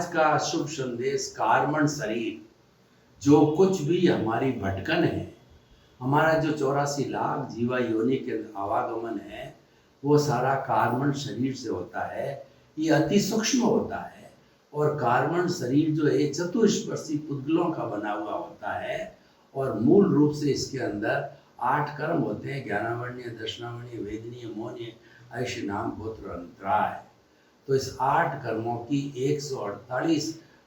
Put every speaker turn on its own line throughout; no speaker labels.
आज का शुभ संदेश कार्बन शरीर, जो कुछ भी हमारी भटकन है, हमारा जो 84 लाख जीवा योनि के आवागमन है, वो सारा कार्बन शरीर से होता है। ये अति सूक्ष्म होता है और कार्बन शरीर जो है चतुष्पर्शी पुद्गलों का बना हुआ होता है और मूल रूप से इसके अंदर 8 कर्म होते हैं: ज्ञानावर्णीय, दर्शनावर्णीय, वेदनीय, मौनीय, ऐश्य, नाम, गोत्र, अंतराय। तो इस 8 कर्मों की 148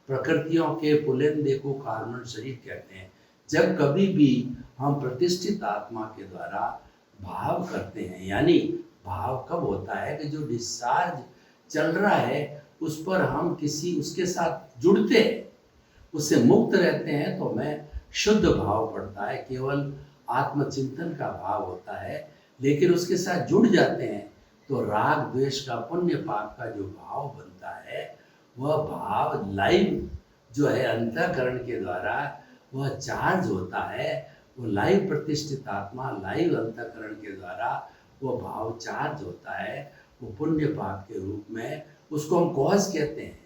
प्रकृतियों के पुलिंदे को कार्बन शरीर कहते हैं। जब कभी भी हम प्रतिष्ठित आत्मा के द्वारा भाव करते हैं, यानी भाव कब होता है कि जो डिस्चार्ज चल रहा है उस पर हम किसी उसके साथ जुड़ते हैं, उससे मुक्त रहते हैं, तो हमें शुद्ध भाव पड़ता है, केवल आत्मचिंतन का भाव होता है। लेकिन उसके साथ जुड़ जाते हैं तो राग द्वेष का, पुण्य पाप का जो भाव बनता है, वह भाव लाइव जो है अंतःकरण के द्वारा वह चार्ज होता है। वो लाइव प्रतिष्ठित आत्मा, लाइव अंतःकरण के द्वारा वो भाव चार्ज होता है, वो पुण्य पाप के रूप में, उसको हम कॉज कहते हैं।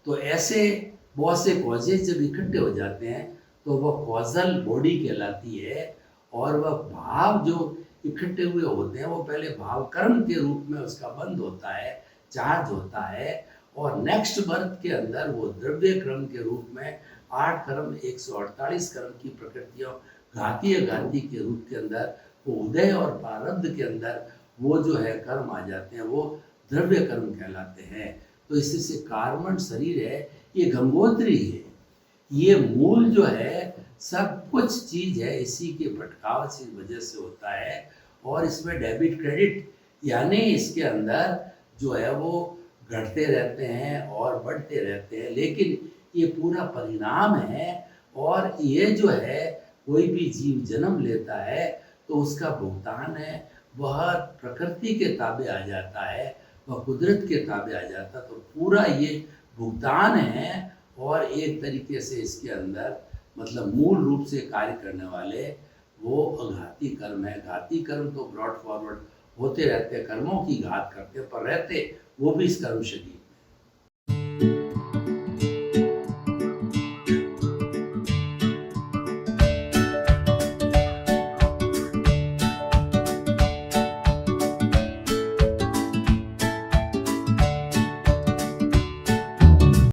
तो ऐसे बहुत से कॉजेज जब इकट्ठे हो जाते हैं तो वह कॉजल बॉडी कहलाती है। और वह भाव जो इकट्ठे हुए होते हैं वो पहले भाव कर्म के रूप में उसका बंद होता है, चार्ज होता है, और नेक्स्ट बर्थ के अंदर वो द्रव्य क्रम के रूप में 8 कर्म, 148 कर्म की प्रकृतियों घाती अघाती के रूप के अंदर वो उदय और प्रारब्ध के अंदर वो जो है कर्म आ जाते हैं, वो द्रव्य कर्म कहलाते हैं। तो इसी से कार्बन शरीर है, ये गंगोत्री है, ये मूल जो है सब कुछ चीज है, इसी के भटकाव की वजह से होता है। और इसमें डेबिट क्रेडिट यानी इसके अंदर जो है वो घटते रहते हैं और बढ़ते रहते हैं, लेकिन ये पूरा परिणाम है। और ये जो है कोई भी जीव जन्म लेता है तो उसका भुगतान है, वह प्रकृति के ताबे आ जाता है, वह कुदरत के ताबे आ जाता है। तो पूरा ये भुगतान है और एक तरीके से इसके अंदर मतलब मूल रूप से कार्य करने वाले वो अघाती कर्म है। घाती कर्म तो ब्रॉड फॉरवर्ड होते रहते हैं, कर्मों की घात करते पर रहते वो भी इस कर्म शरीर